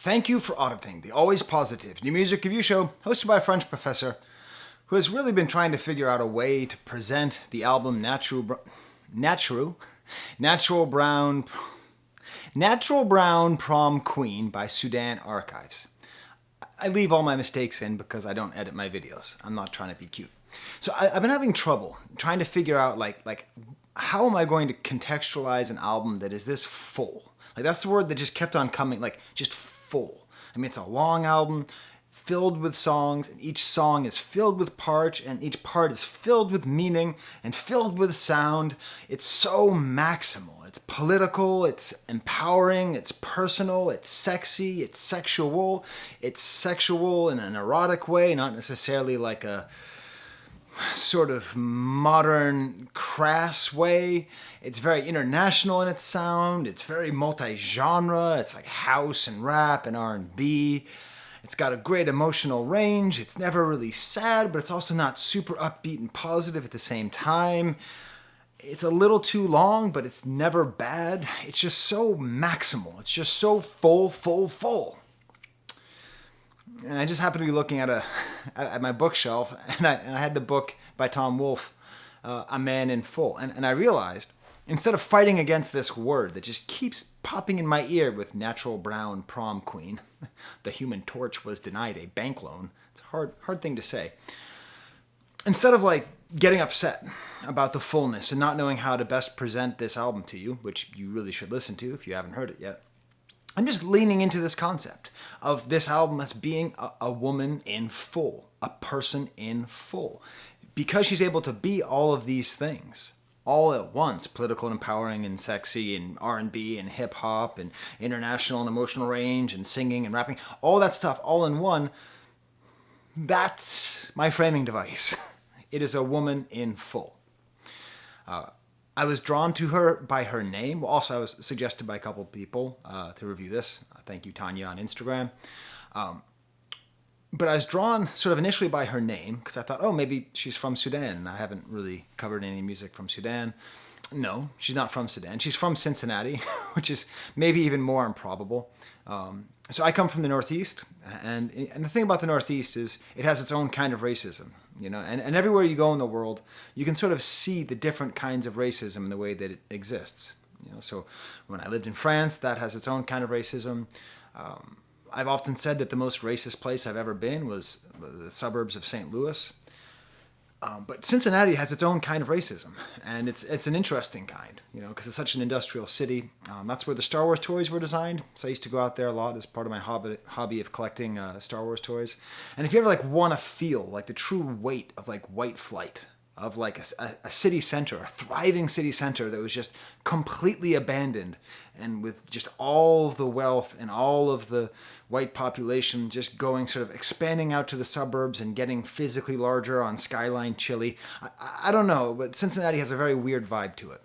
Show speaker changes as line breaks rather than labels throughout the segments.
Thank you for auditing the Always Positive new music review show hosted by a French professor who has really been trying to figure out a way to present the album Natural Brown Prom Queen by Sudan Archives. I leave all my mistakes in because I don't edit my videos. I'm not trying to be cute. So I've been having trouble trying to figure out like how am I going to contextualize an album that is this full? Like that's the word that just kept on coming, like just full. I mean, it's a long album filled with songs, and each song is filled with parts, and each part is filled with meaning and filled with sound. It's so maximal. It's political, it's empowering, it's personal, it's sexy, it's sexual in an erotic way, not necessarily like a sort of modern, crass way. It's very international in its sound. It's very multi-genre. It's like house and rap and R&B. It's got a great emotional range. It's never really sad, but it's also not super upbeat and positive at the same time. It's a little too long, but it's never bad. It's just so maximal. It's just so full. And I just happened to be looking at my bookshelf, and I had the book by Tom Wolfe, A Man in Full. And I realized, instead of fighting against this word that just keeps popping in my ear with Natural Brown Prom Queen, the Human Torch was denied a bank loan. It's a hard thing to say. Instead of like getting upset about the fullness and not knowing how to best present this album to you, which you really should listen to if you haven't heard it yet, I'm just leaning into this concept of this album as being a woman in full, a person in full. Because she's able to be all of these things all at once, political and empowering and sexy and R&B and hip hop and international and emotional range and singing and rapping, all that stuff all in one, that's my framing device. It is a woman in full. I was drawn to her by her name. Well, also, I was suggested by a couple of people to review this. Thank you, Tanya, on Instagram. But I was drawn sort of initially by her name because I thought, oh, maybe she's from Sudan. I haven't really covered any music from Sudan. No, she's not from Sudan. She's from Cincinnati, which is maybe even more improbable. So I come from the Northeast, and the thing about the Northeast is it has its own kind of racism, you know, and everywhere you go in the world, you can sort of see the different kinds of racism in the way that it exists. You know, so when I lived in France, that has its own kind of racism. I've often said that the most racist place I've ever been was the suburbs of St. Louis. But Cincinnati has its own kind of racism, and it's an interesting kind, you know, because it's such an industrial city. That's where the Star Wars toys were designed, so I used to go out there a lot as part of my hobby of collecting Star Wars toys. And if you ever like want to feel like the true weight of like white flight, of like a city center, a thriving city center that was just completely abandoned, and with just all of the wealth and all of the white population just going sort of expanding out to the suburbs and getting physically larger on Skyline Chili. I don't know, but Cincinnati has a very weird vibe to it.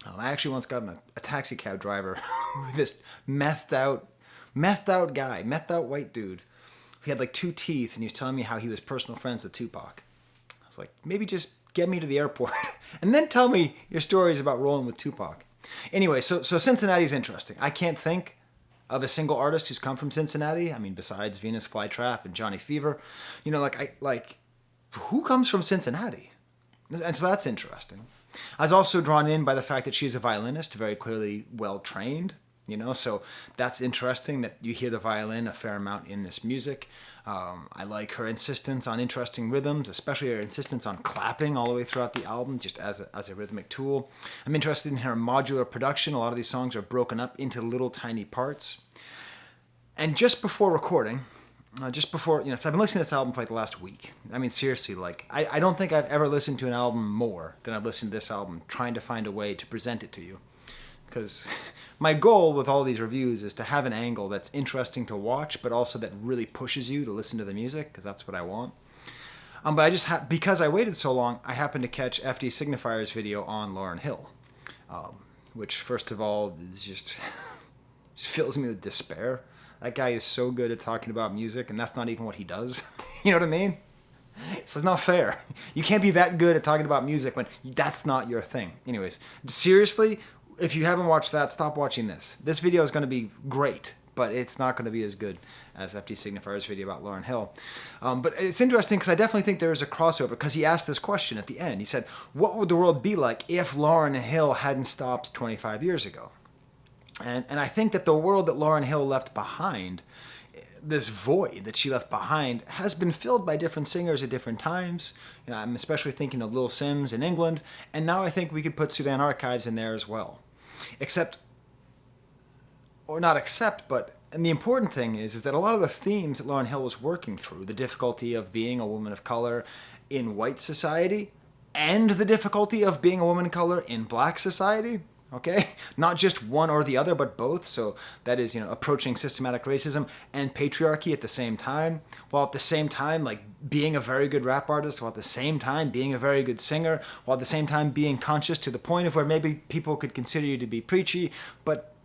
I actually once got in a taxi cab driver with this methed out white dude who had like 2 teeth, and he was telling me how he was personal friends with Tupac. I was like, maybe just get me to the airport and then tell me your stories about rolling with Tupac. Anyway, so Cincinnati's interesting. I can't think of a single artist who's come from Cincinnati. I mean, besides Venus Flytrap and Johnny Fever, you know, who comes from Cincinnati? And so that's interesting. I was also drawn in by the fact that she's a violinist, very clearly well trained, you know, so that's interesting that you hear the violin a fair amount in this music. I like her insistence on interesting rhythms, especially her insistence on clapping all the way throughout the album, just as a rhythmic tool. I'm interested in her modular production. A lot of these songs are broken up into little tiny parts. And just before recording, so I've been listening to this album for like the last week. I mean, seriously, like, I don't think I've ever listened to an album more than I've listened to this album, trying to find a way to present it to you. Because my goal with all these reviews is to have an angle that's interesting to watch, but also that really pushes you to listen to the music, because that's what I want. But I just because I waited so long, I happened to catch FD Signifier's video on Lauryn Hill, which first of all is just fills me with despair. That guy is so good at talking about music, and that's not even what he does. You know what I mean? So it's not fair. You can't be that good at talking about music when that's not your thing. Anyways, seriously, if you haven't watched that, stop watching this. This video is going to be great but it's not going to be as good as FT Signifier's video about Lauryn Hill. But it's interesting because I definitely think there is a crossover, because he asked this question at the end. He said, what would the world be like if Lauryn Hill hadn't stopped 25 years ago? And I think that the world that Lauryn Hill left behind, this void that she left behind, has been filled by different singers at different times. You know, I'm especially thinking of Lil Sims in England, and now I think we could put Sudan Archives in there as well. And the important thing is that a lot of the themes that Lauryn Hill was working through, the difficulty of being a woman of color in white society, and the difficulty of being a woman of color in black society, okay? Not just one or the other, but both. So that is, approaching systematic racism and patriarchy at the same time, while at the same time, like, being a very good rap artist, while at the same time being a very good singer, while at the same time being conscious to the point of where maybe people could consider you to be preachy, but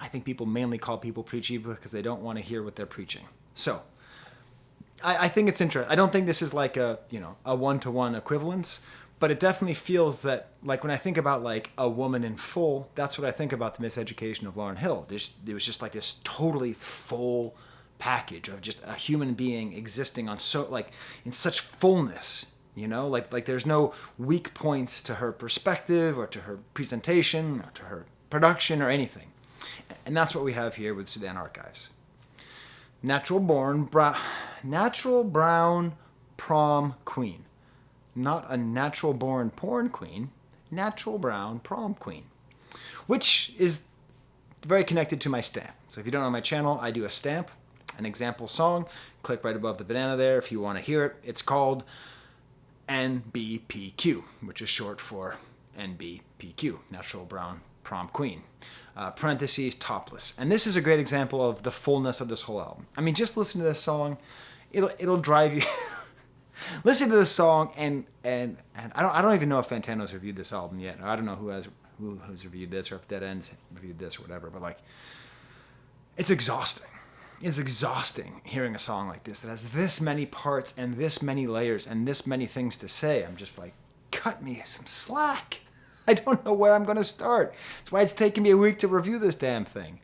I think people mainly call people preachy because they don't want to hear what they're preaching. So I think it's interesting. I don't think this is like a one-to-one equivalence, but it definitely feels that, like, when I think about, like, a woman in full, that's what I think about the miseducation of Lauryn Hill. There was just, like, this totally full package of just a human being existing on in such fullness, like there's no weak points to her perspective or to her presentation or to her production or anything. And that's what we have here with Sudan Archives. Natural brown prom queen. Not a natural born porn queen, natural brown prom queen, which is very connected to my stamp. So if you don't know my channel, I do a stamp, an example song. Click right above the banana there if you want to hear it. It's called NBPQ, which is short for NBPQ, Natural Brown Prom Queen. Parentheses, topless. And this is a great example of the fullness of this whole album. I mean, just listen to this song. It'll drive you... Listen to this song, and I don't even know if Fantano's reviewed this album yet. I don't know who has reviewed this, or if Dead End's reviewed this or whatever. But, like, it's exhausting. It's exhausting hearing a song like this that has this many parts and this many layers and this many things to say. I'm just like, cut me some slack. I don't know where I'm going to start. That's why it's taken me a week to review this damn thing.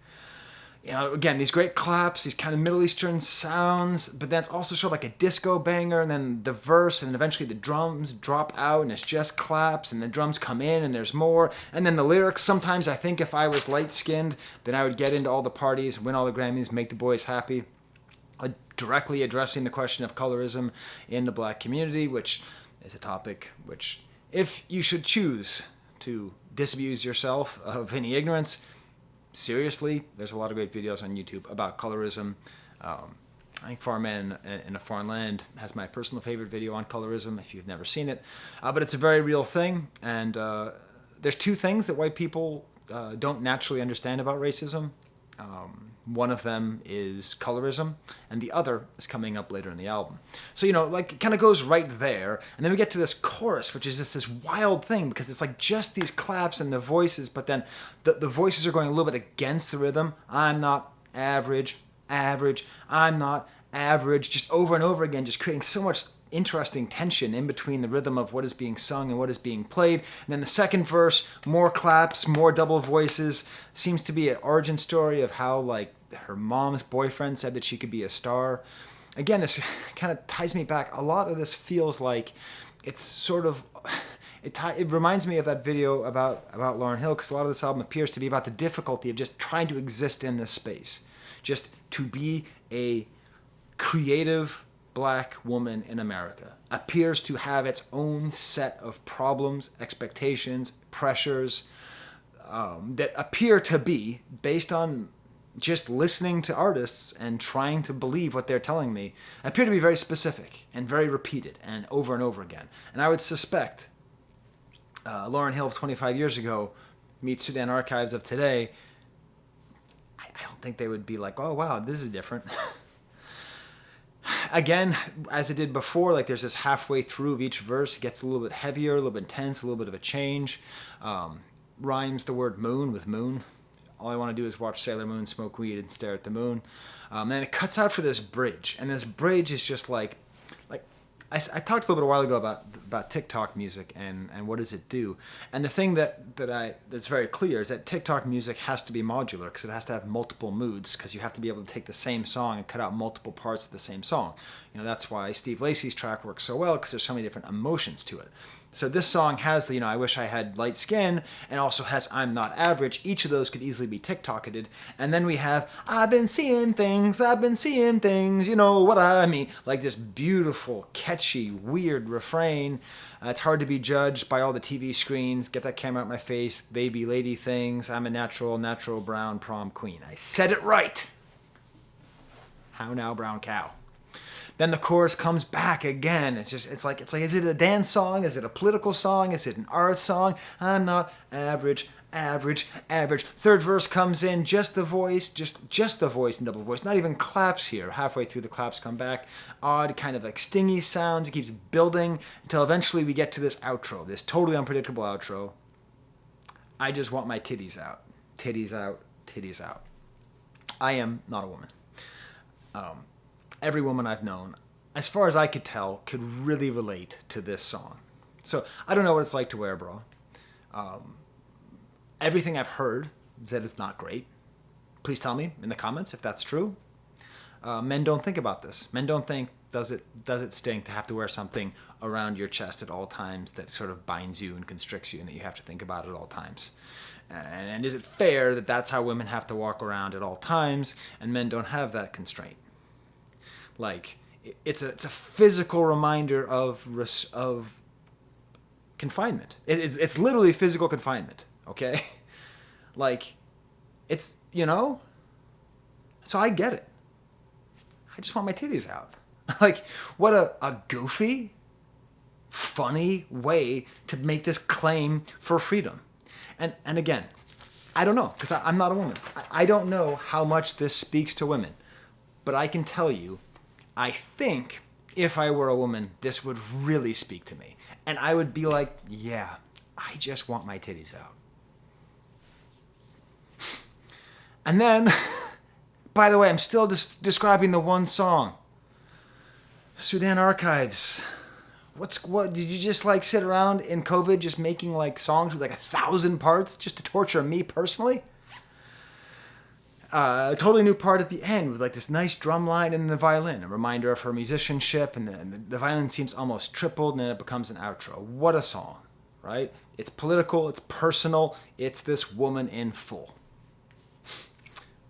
Again, these great claps, these kind of Middle Eastern sounds, but then it's also sort of like a disco banger, and then the verse, and eventually the drums drop out, and it's just claps, and the drums come in, and there's more, and then the lyrics. Sometimes I think if I was light-skinned, then I would get into all the parties, win all the Grammys, make the boys happy, directly addressing the question of colorism in the black community, which is a topic which, if you should choose to disabuse yourself of any ignorance, seriously, there's a lot of great videos on YouTube about colorism. I think Far Man in a Foreign Land has my personal favorite video on colorism, if you've never seen it. But it's a very real thing, and there's two things that white people don't naturally understand about racism. One of them is colorism, and the other is coming up later in the album. So, it kind of goes right there, and then we get to this chorus, which is this wild thing, because it's like just these claps and the voices, but then the voices are going a little bit against the rhythm. I'm not average, I'm not average, just over and over again, just creating so much interesting tension in between the rhythm of what is being sung and what is being played. And then the second verse, more claps, more double voices. Seems to be an origin story of how, like, her mom's boyfriend said that she could be a star. Again, this kind of ties me back. A lot of this feels like it's sort of... It reminds me of that video about Lauryn Hill, because a lot of this album appears to be about the difficulty of just trying to exist in this space. Just to be a creative black woman in America appears to have its own set of problems, expectations, pressures that appear to be, based on just listening to artists and trying to believe what they're telling me, appear to be very specific and very repeated and over again. And I would suspect Lauryn Hill of 25 years ago meets Sudan Archives of today. I don't think they would be like, oh wow, this is different. Again, as it did before, like, there's this halfway through of each verse, it gets a little bit heavier, a little bit intense, a little bit of a change. Rhymes the word moon with moon. All I want to do is watch Sailor Moon, smoke weed, and stare at the moon. And it cuts out for this bridge, and this bridge is just like I talked a little bit a while ago about TikTok music and what does it do. And the thing that's very clear is that TikTok music has to be modular because it has to have multiple moods, because you have to be able to take the same song and cut out multiple parts of the same song. That's why Steve Lacy's track works so well, because there's so many different emotions to it. So this song has the, I wish I had light skin, and also has I'm not average. Each of those could easily be TikToketed. And then we have I've been seeing things, you know what I mean. Like this beautiful, catchy, weird refrain. It's hard to be judged by all the TV screens. Get that camera out my face. They be lady things. I'm a natural brown prom queen. I said it right. How now, brown cow? Then the chorus comes back again. It's like, is it a dance song? Is it a political song? Is it an art song? I'm not average. Third verse comes in, just the voice, just the voice and double voice. Not even claps here. Halfway through the claps come back. Odd, kind of like stingy sounds. It keeps building until eventually we get to this outro, this totally unpredictable outro. I just want my titties out. Titties out, titties out. I am not a woman. Every woman I've known, as far as I could tell, could really relate to this song. So I don't know what it's like to wear a bra. Everything I've heard is that it's not great. Please tell me in the comments if that's true. Men don't think about this. Men don't think, does it stink to have to wear something around your chest at all times that sort of binds you and constricts you and that you have to think about at all times? And is it fair that that's how women have to walk around at all times and men don't have that constraint? Like, it's a physical reminder of confinement. It's literally physical confinement, okay? Like, it's, so I get it. I just want my titties out. Like, what a goofy, funny way to make this claim for freedom. And again, I don't know, because I'm not a woman. I don't know how much this speaks to women. But I can tell you, I think if I were a woman, this would really speak to me. And I would be like, yeah, I just want my titties out. And then, by the way, I'm still describing the one song. Sudan Archives. What did you just like sit around in COVID just making like songs with like 1,000 parts just to torture me personally? A totally new part at the end with like this nice drum line and the violin, a reminder of her musicianship, and the violin seems almost tripled, and then it becomes an outro. What a song, right? It's political, it's personal, it's this woman in full.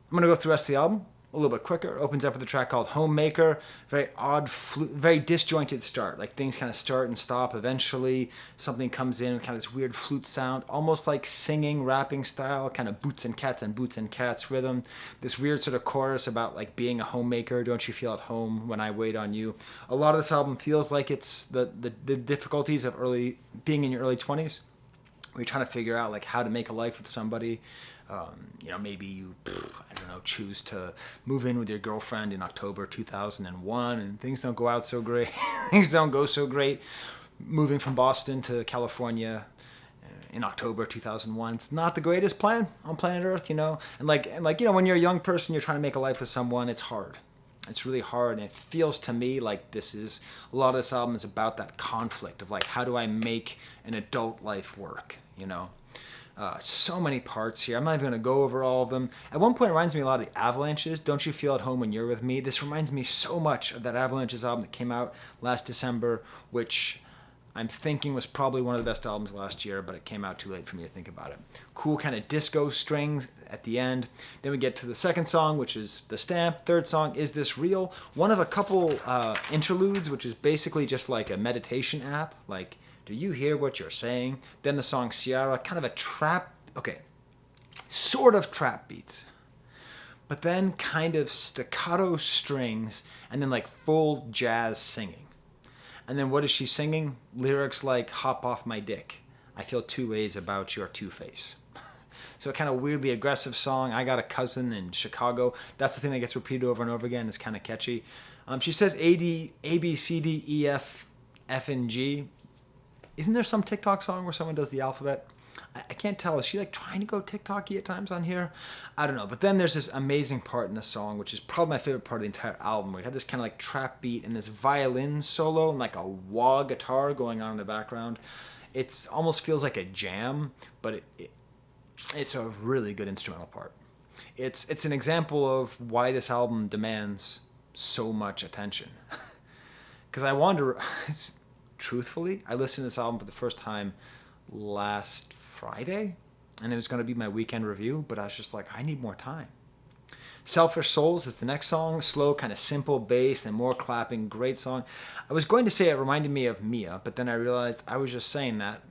I'm gonna go through the rest of the album a little bit quicker. It opens up with a track called Homemaker. Very odd, very disjointed start. Like things kind of start and stop. Eventually, something comes in with kind of this weird flute sound, almost like singing, rapping style, kind of boots and cats rhythm. This weird sort of chorus about like being a homemaker. Don't you feel at home when I wait on you? A lot of this album feels like it's the difficulties of being in your early 20s. Where you're trying to figure out like how to make a life with somebody. Maybe you, choose to move in with your girlfriend in October 2001 and things don't go out so great. Things don't go so great. Moving from Boston to California in October 2001. It's not the greatest plan on planet Earth, And when you're a young person, you're trying to make a life with someone, it's hard. It's really hard, and it feels to me like a lot of this album is about that conflict of like, how do I make an adult life work, So many parts here. I'm not even going to go over all of them. At one point, it reminds me a lot of the Avalanches. Don't you feel at home when you're with me? This reminds me so much of that Avalanches album that came out last December, which I'm thinking was probably one of the best albums last year, but it came out too late for me to think about it. Cool kind of disco strings at the end. Then we get to the second song, which is The Stamp. Third song, Is This Real? One of a couple interludes, which is basically just like a meditation app, like, do you hear what you're saying? Then the song Ciara, kind of a sort of trap beats. But then kind of staccato strings and then like full jazz singing. And then what is she singing? Lyrics like, hop off my dick. I feel two ways about your two-face. So a kind of weirdly aggressive song. I got a cousin in Chicago. That's the thing that gets repeated over and over again. It's kind of catchy. She says A, B, C, D, E, F, and G. Isn't there some TikTok song where someone does the alphabet? I can't tell. Is she like trying to go TikTok-y at times on here? I don't know. But then there's this amazing part in the song, which is probably my favorite part of the entire album, where you have this kind of like trap beat and this violin solo and like a wah guitar going on in the background. It's almost feels like a jam, but it's a really good instrumental part. It's an example of why this album demands so much attention. Because I wonder, truthfully, I listened to this album for the first time last Friday, and it was going to be my weekend review, but I was just like, I need more time. Selfish Souls is the next song. Slow, kind of simple bass and more clapping. Great song. I was going to say it reminded me of Mia, but then I realized I was just saying that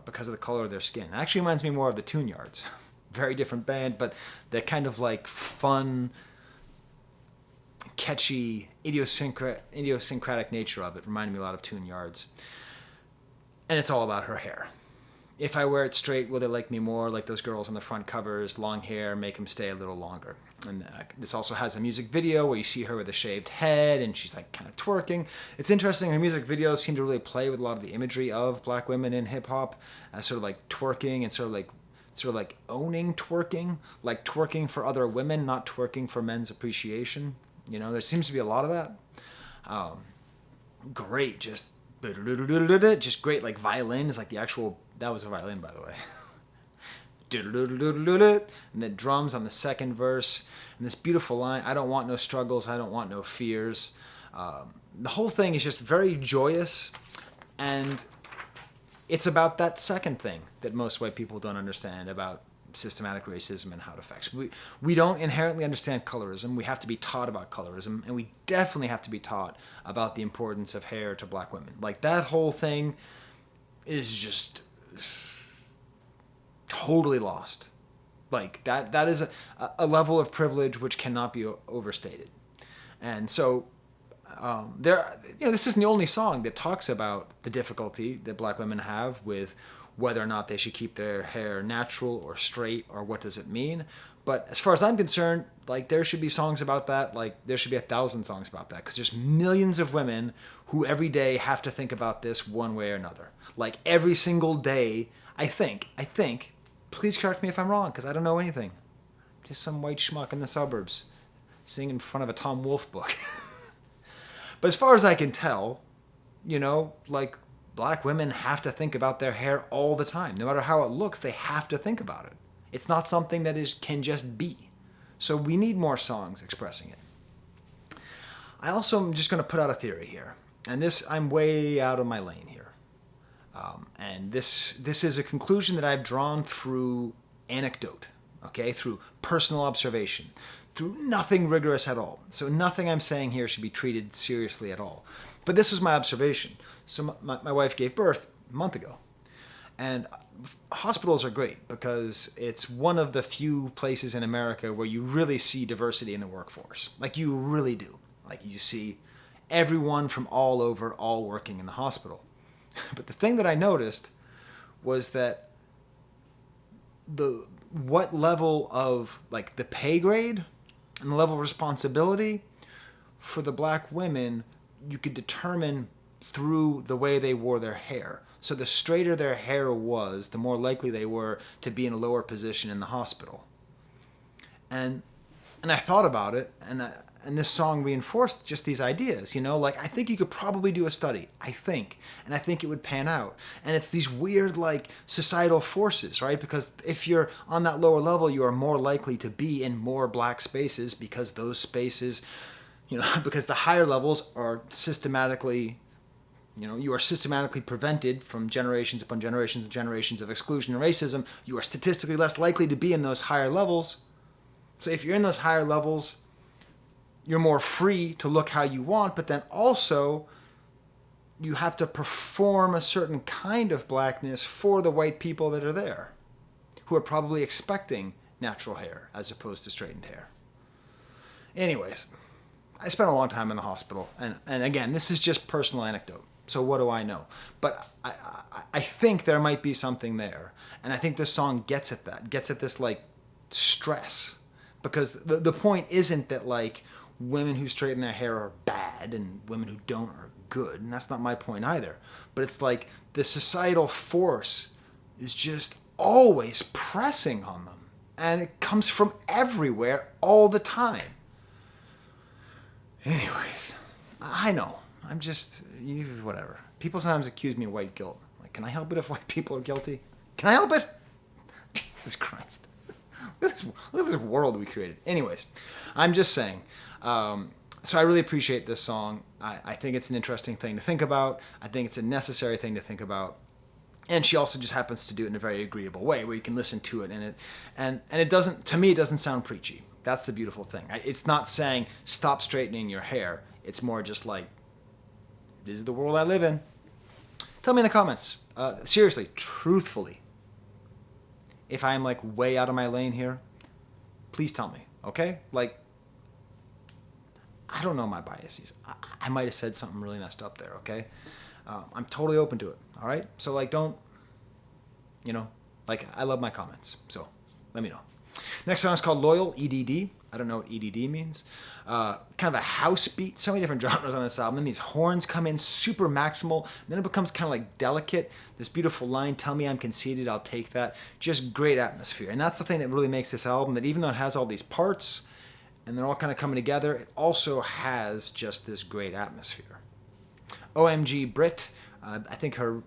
because of the color of their skin. It actually reminds me more of the Tune Yards. Very different band, but the kind of like fun, catchy, idiosyncratic nature of it reminded me a lot of Tune Yards. And it's all about her hair. If I wear it straight, will they like me more? Like those girls on the front covers, long hair, make them stay a little longer. And this also has a music video where you see her with a shaved head and she's like kind of twerking. It's interesting, her music videos seem to really play with a lot of the imagery of black women in hip hop, sort of like twerking and sort of like owning twerking, like twerking for other women, not twerking for men's appreciation. You know, there seems to be a lot of that. Great, just great, like violin is like the actual, that was a violin by the way. And then drums on the second verse, and this beautiful line, I don't want no struggles, I don't want no fears. The whole thing is just very joyous, and it's about that second thing that most white people don't understand about systematic racism and how it affects. We don't inherently understand colorism. We have to be taught about colorism, and we definitely have to be taught about the importance of hair to black women. Like that whole thing is just totally lost. Like that is a level of privilege which cannot be overstated. And so this isn't the only song that talks about the difficulty that black women have with whether or not they should keep their hair natural or straight or what does it mean. But as far as I'm concerned, like there should be songs about that. Like there should be 1,000 songs about that, because there's millions of women who every day have to think about this one way or another. Like every single day, I think, please correct me if I'm wrong, because I don't know anything. Just some white schmuck in the suburbs singing in front of a Tom Wolfe book. But as far as I can tell, like black women have to think about their hair all the time. No matter how it looks, they have to think about it. It's not something that can just be. So we need more songs expressing it. I also am just going to put out a theory here. And I'm way out of my lane here. And this is a conclusion that I've drawn through anecdote, okay? Through personal observation, through nothing rigorous at all. So nothing I'm saying here should be treated seriously at all. But this was my observation. So my wife gave birth a month ago. And hospitals are great because it's one of the few places in America where you really see diversity in the workforce. Like you really do. Like you see everyone from all over all working in the hospital. But the thing that I noticed was that what level of like the pay grade and the level of responsibility for the black women you could determine through the way they wore their hair. So the straighter their hair was, the more likely they were to be in a lower position in the hospital. And I thought about it, and this song reinforced just these ideas, like I think you could probably do a study, and I think it would pan out. And it's these weird like societal forces, right? Because if you're on that lower level, you are more likely to be in more black spaces because those spaces, because the higher levels are systematically, you are systematically prevented from generations upon generations and generations of exclusion and racism. You are statistically less likely to be in those higher levels. So if you're in those higher levels, you're more free to look how you want, but then also you have to perform a certain kind of blackness for the white people that are there, who are probably expecting natural hair as opposed to straightened hair. Anyways, I spent a long time in the hospital, and again, this is just personal anecdote, so what do I know? But I think there might be something there, and I think this song gets at this like stress, because the point isn't that like women who straighten their hair are bad and women who don't are good, and that's not my point either. But it's like the societal force is just always pressing on them. And it comes from everywhere all the time. Anyways, I know. I'm just, whatever. People sometimes accuse me of white guilt. Like, can I help it if white people are guilty? Can I help it? Jesus Christ. Look at this world we created. Anyways, I'm just saying. So I really appreciate this song. I think it's an interesting thing to think about. I think it's a necessary thing to think about. And she also just happens to do it in a very agreeable way where you can listen to it and it doesn't, to me, it doesn't sound preachy. That's the beautiful thing. It's not saying stop straightening your hair. It's more just like, this is the world I live in. Tell me in the comments, seriously, truthfully, if I'm like way out of my lane here, please tell me, okay? Like, I don't know my biases. I might have said something really messed up there, okay? I'm totally open to it, all right? So, like, don't, like, I love my comments, so let me know. Next song is called Loyal, EDD. I don't know what EDD means. Kind of a house beat. So many different genres on this album. And these horns come in super maximal. And then it becomes kind of like delicate. This beautiful line, tell me I'm conceited, I'll take that. Just great atmosphere. And that's the thing that really makes this album, that even though it has all these parts and they're all kind of coming together, it also has just this great atmosphere. OMG Brit. I think her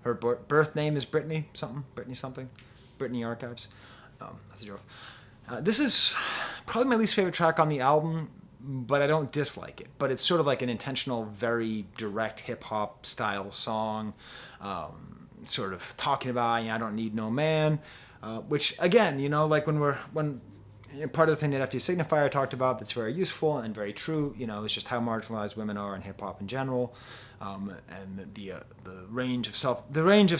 birth name is Brittany something. Brittany Archives. That's a joke. This is probably my least favorite track on the album, but I don't dislike it. But it's sort of like an intentional, very direct hip-hop style song, sort of talking about, I don't need no man, which, again, like when part of the thing that FT Signifier talked about that's very useful and very true, is just how marginalized women are in hip-hop in general, and the range of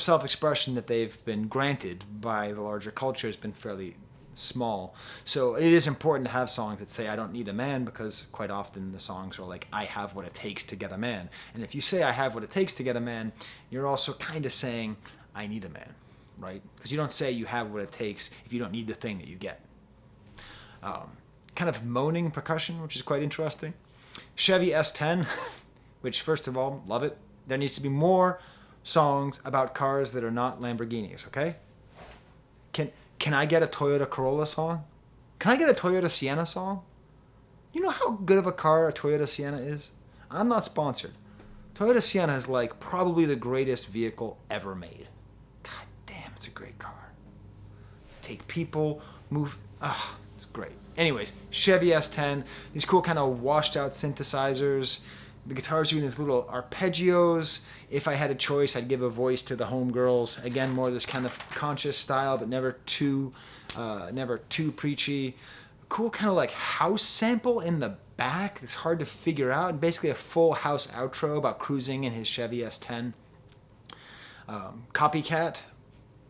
self-expression that they've been granted by the larger culture has been fairly small. So it is important to have songs that say I don't need a man, because quite often the songs are like, I have what it takes to get a man. And if you say I have what it takes to get a man, you're also kind of saying I need a man, right? Because you don't say you have what it takes if you don't need the thing that you get. Kind of moaning percussion, which is quite interesting. Chevy S10, which, first of all, love it. There needs to be more songs about cars that are not Lamborghinis, okay? Can I get a Toyota Corolla song? Can I get a Toyota Sienna song? You know how good of a car a Toyota Sienna is? I'm not sponsored. Toyota Sienna is like probably the greatest vehicle ever made. God damn, it's a great car. Take people, move, it's great. Anyways, Chevy S10, these cool kind of washed out synthesizers. The guitar's doing these little arpeggios. If I had a choice, I'd give a voice to the homegirls. Again, more of this kind of conscious style, but never too preachy. Cool kind of like house sample in the back. It's hard to figure out. Basically a full house outro about cruising in his Chevy S10. Copycat.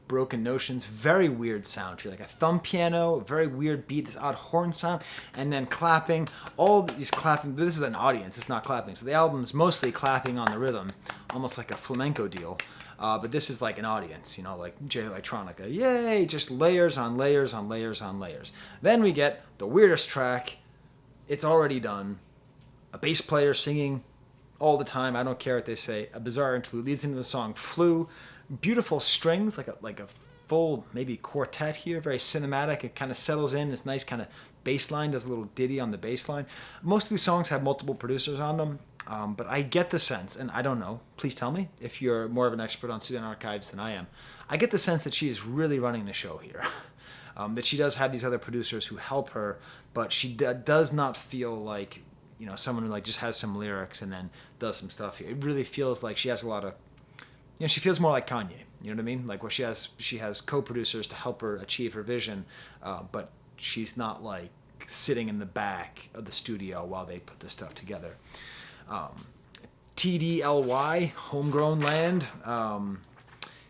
Broken Notions, very weird sound here, like a thumb piano, very weird beat, this odd horn sound, and then clapping, all these clapping, but this is an audience, it's not clapping, so the album's mostly clapping on the rhythm, almost like a flamenco deal, but this is like an audience, like J Electronica, yay, just layers on layers on layers on layers. Then we get the weirdest track, it's already done, a bass player singing all the time, I don't care what they say, a bizarre interlude leads into the song Flew, beautiful strings, like a full maybe quartet here, very cinematic. It kind of settles in, this nice kind of bass line, does a little ditty on the bass line. Most of these songs have multiple producers on them, but I get the sense, and I don't know, please tell me if you're more of an expert on Sudan Archives than I am, I get the sense that she is really running the show here. That she does have these other producers who help her, but she does not feel like someone who like just has some lyrics and then does some stuff here. It really feels like she has a lot of she feels more like Kanye, you know what I mean? Like where she has co-producers to help her achieve her vision, but she's not like sitting in the back of the studio while they put this stuff together. TDLY, Homegrown Land,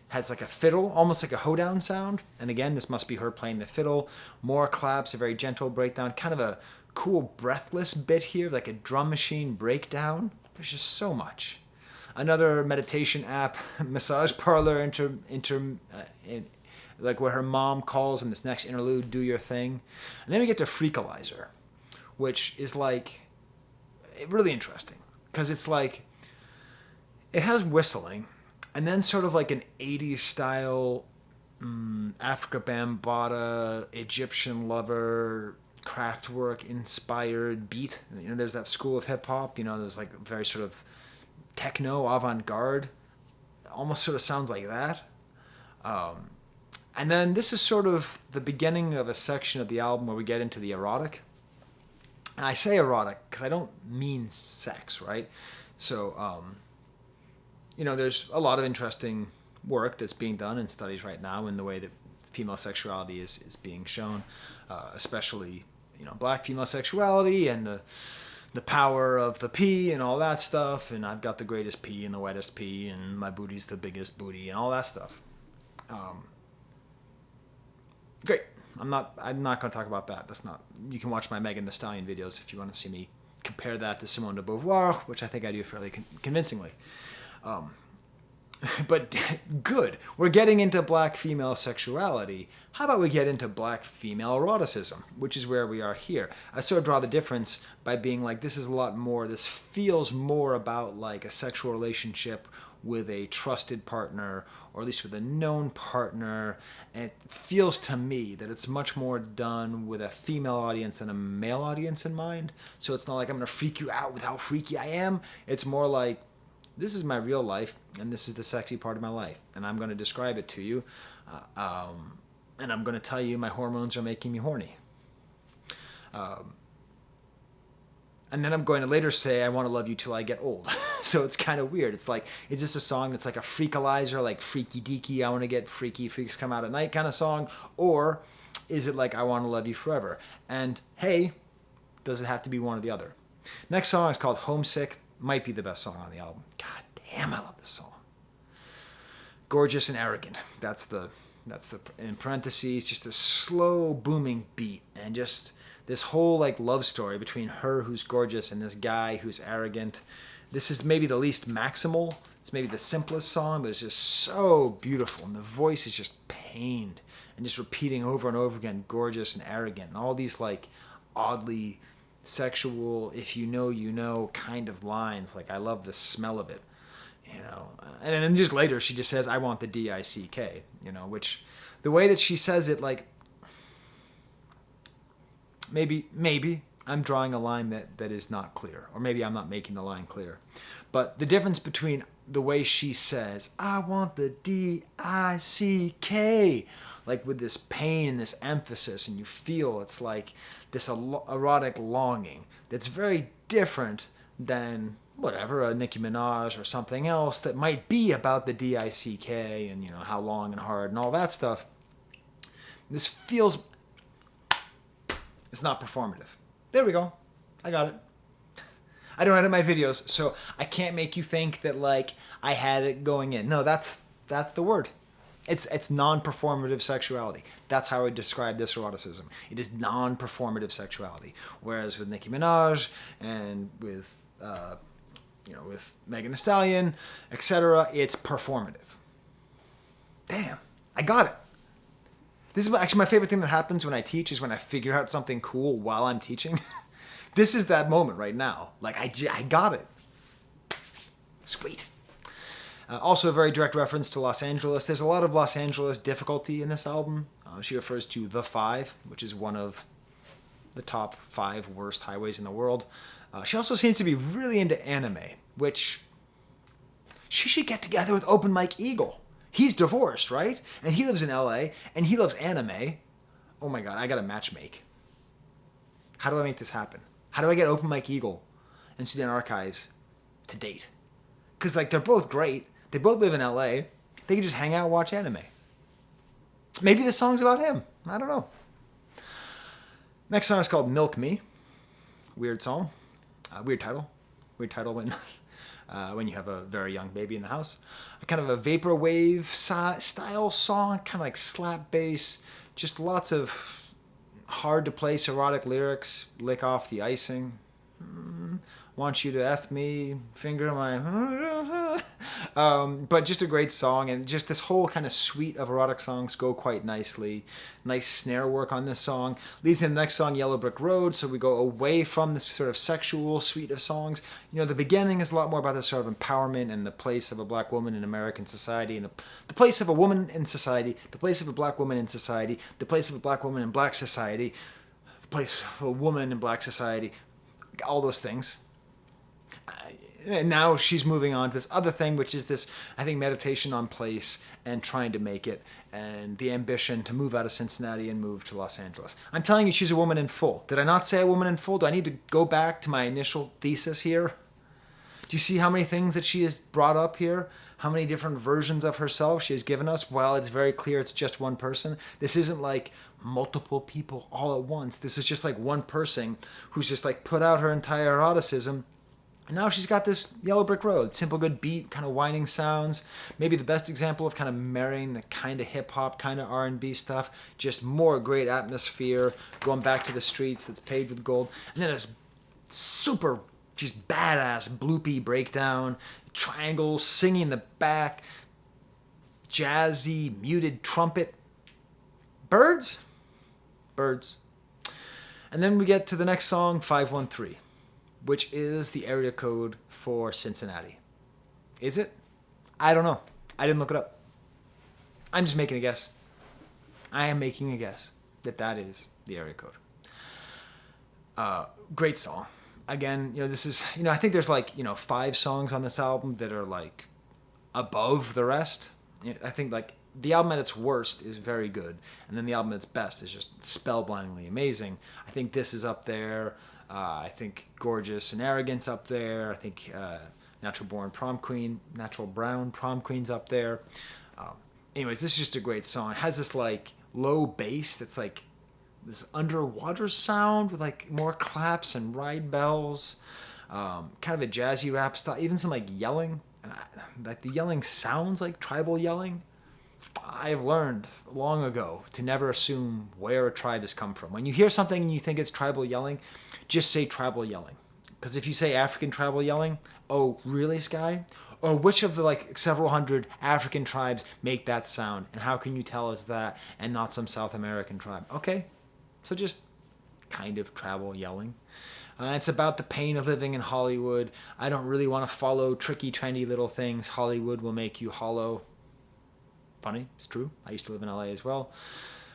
has like a fiddle, almost like a hoedown sound. And again, this must be her playing the fiddle. More claps, a very gentle breakdown, kind of a cool breathless bit here, like a drum machine breakdown. There's just so much. Another meditation app, massage parlor, like where her mom calls in this next interlude, do your thing. And then we get to Freakalizer, which is like really interesting because it's like, it has whistling And then sort of like an 80s style Africa Bambaataa, Egyptian Lover, Kraftwerk inspired beat. You know, there's that school of hip hop. You know, there's like very sort of techno avant garde. Almost sort of sounds like that. And then this is sort of the beginning of a section of the album where we get into the erotic. And I say erotic because I don't mean sex, right? So, you know, there's a lot of interesting work that's being done in studies right now in the way that female sexuality is being shown, especially, you know, black female sexuality and the power of the pee and all that stuff. And I've got the greatest pee and the wettest pee and my booty's the biggest booty and all that stuff. Great. I'm not going to talk about that. That's not. You can watch my Megan Thee Stallion videos if you want to see me compare that to Simone de Beauvoir, which I think I do fairly convincingly. But good. We're getting into black female sexuality. How about we get into black female eroticism, which is where we are here. I sort of draw the difference by being like, this is a lot more, this feels more about like a sexual relationship with a trusted partner, or at least with a known partner. And it feels to me that it's much more done with a female audience than a male audience in mind. So it's not like I'm going to freak you out with how freaky I am. It's more like, this is my real life, and this is the sexy part of my life, and I'm going to describe it to you, and I'm going to tell you my hormones are making me horny. And then I'm going to later say, I want to love you till I get old. So it's kind of weird. It's like, is this a song that's like a freakalizer, like freaky deaky, I want to get freaky, freaks come out at night kind of song? Or is it like, I want to love you forever? And hey, does it have to be one or the other? Next song is called Homesick. Might be the best song on the album. God damn, I love this song. Gorgeous and arrogant. That's the in parentheses, just a slow booming beat, and just this whole like love story between her who's gorgeous and this guy who's arrogant. This is maybe the least maximal. It's maybe the simplest song, but it's just so beautiful, and the voice is just pained and just repeating over and over again, gorgeous and arrogant, and all these like oddly sexual, if you know, you know kind of lines. Like, I love the smell of it, you know. And then just later she just says, I want the D-I-C-K, you know, which the way that she says it, like, maybe I'm drawing a line that is not clear, or maybe I'm not making the line clear. But the difference between the way she says, I want the D-I-C-K, like with this pain and this emphasis, and you feel it's like this erotic longing that's very different than whatever, a Nicki Minaj or something else that might be about the D-I-C-K and, you know, how long and hard and all that stuff. This feels, it's not performative. There we go. I got it. I don't edit my videos, so I can't make you think that like I had it going in. No, that's the word. It's non-performative sexuality. That's how I describe this eroticism. It is non-performative sexuality. Whereas with Nicki Minaj and with with Megan Thee Stallion, etc., it's performative. Damn, I got it. This is actually my favorite thing that happens when I teach, is when I figure out something cool while I'm teaching. This is that moment right now. Like, I got it. Sweet. Also a very direct reference to Los Angeles. There's a lot of Los Angeles difficulty in this album. She refers to the 5, which is one of the top 5 worst highways in the world. She also seems to be really into anime, which she should get together with Open Mike Eagle. He's divorced, right? And he lives in LA, and he loves anime. Oh my god, I gotta matchmake. How do I make this happen? How do I get Open Mike Eagle and Sudan Archives to date? Because, like, they're both great. They both live in LA. They can just hang out and watch anime. Maybe the song's about him. I don't know. Next song is called Milk Me. Weird song. Weird title. Weird title when you have a very young baby in the house. Kind of a vaporwave style song. Kind of like slap bass. Just lots of hard to place erotic lyrics. Lick off the icing. Want you to F me, finger my... But just a great song, and just this whole kind of suite of erotic songs go quite nicely. Nice snare work on this song. Leads in the next song, Yellow Brick Road, so we go away from this sort of sexual suite of songs. You know, the beginning is a lot more about this sort of empowerment and the place of a black woman in American society, and the place of a woman in society, the place of a black woman in society, the place of a black woman in black society, the place of a woman in black society, all those things. And now she's moving on to this other thing, which is this, I think, meditation on place and trying to make it, and the ambition to move out of Cincinnati and move to Los Angeles. I'm telling you, she's a woman in full. Did I not say a woman in full? Do I need to go back to my initial thesis here? Do you see how many things that she has brought up here? How many different versions of herself she has given us? While it's very clear it's just one person, this isn't like multiple people all at once. This is just like one person who's just like put out her entire eroticism. And now she's got this Yellow Brick Road, simple, good beat, kind of whining sounds. Maybe the best example of kind of marrying the kind of hip-hop, kind of R&B stuff. Just more great atmosphere, going back to the streets that's paved with gold. And then this super, just badass, bloopy breakdown, triangles, singing in the back, jazzy, muted trumpet. Birds? Birds. And then we get to the next song, 513. Which is the area code for Cincinnati. Is it? I don't know. I didn't look it up. I'm just making a guess. I am making a guess that is the area code. Great song. Again, this is, I think there's 5 songs on this album that are above the rest. I think the album at its worst is very good, and then the album at its best is just spellblindingly amazing. I think this is up there. I think Gorgeous and Arrogance up there. I think Natural Brown Prom Queen's up there. Anyways, this is just a great song. It has this low bass that's this underwater sound with more claps and ride bells. Kind of a jazzy rap style. Even some yelling. And the yelling sounds like tribal yelling. I have learned long ago to never assume where a tribe has come from. When you hear something and you think it's tribal yelling, just say tribal yelling. Because if you say African tribal yelling, oh, really, Sky? Or which of the several hundred African tribes make that sound? And how can you tell it's that and not some South American tribe? Okay, so just kind of tribal yelling. It's about the pain of living in Hollywood. I don't really want to follow tricky, trendy little things. Hollywood will make you hollow. Funny, it's true. I used to live in LA as well.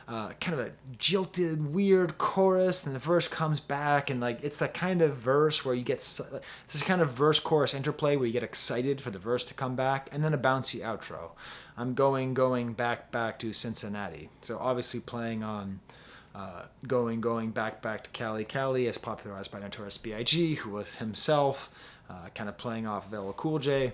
Kind of a jilted, weird chorus, and the verse comes back, and it's that kind of verse where you get it's this kind of verse-chorus interplay where you get excited for the verse to come back, and then a bouncy outro. I'm going back to Cincinnati. So obviously playing on going back to Cali, as popularized by Notorious B.I.G., who was himself kind of playing off of LL Cool J.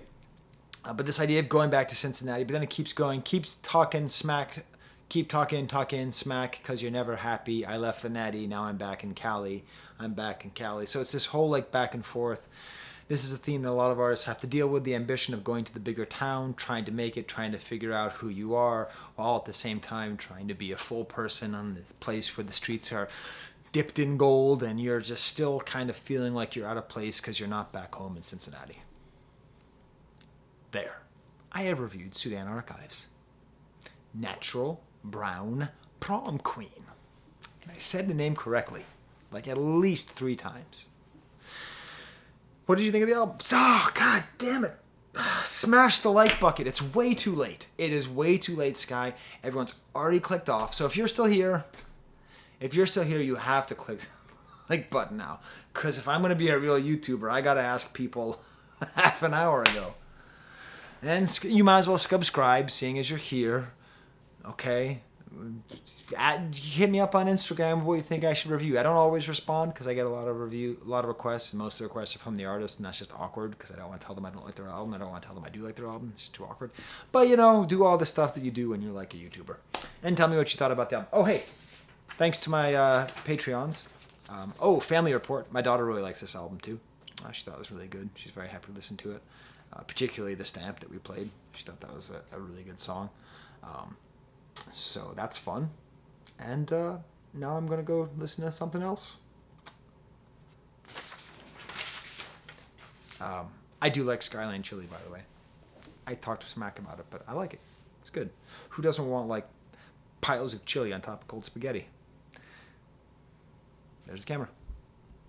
But this idea of going back to Cincinnati, but then it keeps going, keeps talking smack, keep talking smack, because you're never happy. I left the natty, now I'm back in Cali. So it's this whole back and forth. This is a theme that a lot of artists have to deal with, the ambition of going to the bigger town, trying to make it, trying to figure out who you are, while at the same time trying to be a full person on this place where the streets are dipped in gold and you're just still kind of feeling like you're out of place because you're not back home in Cincinnati. There, I have reviewed Sudan Archives. Natural Brown Prom Queen. And I said the name correctly, at least 3 times. What did you think of the album? Oh, god damn it. Smash the like bucket. It's way too late. It is way too late, Sky. Everyone's already clicked off. So if you're still here, you have to click the like button now. Because if I'm going to be a real YouTuber, I got to ask people half an hour ago. And you might as well subscribe, seeing as you're here. Okay? Hit me up on Instagram what you think I should review. I don't always respond because I get a lot of requests, and most of the requests are from the artist, and that's just awkward because I don't want to tell them I don't like their album. I don't want to tell them I do like their album. It's just too awkward. But, do all the stuff that you do when you're like a YouTuber. And tell me what you thought about the album. Oh, hey, thanks to my Patreons. Family Report. My daughter really likes this album, too. She thought it was really good. She's very happy to listen to it. Particularly the stamp that we played. She thought that was a really good song. So that's fun. And now I'm going to go listen to something else. I do like Skyline Chili, by the way. I talked smack about it, but I like it. It's good. Who doesn't want like piles of chili on top of cold spaghetti? There's the camera.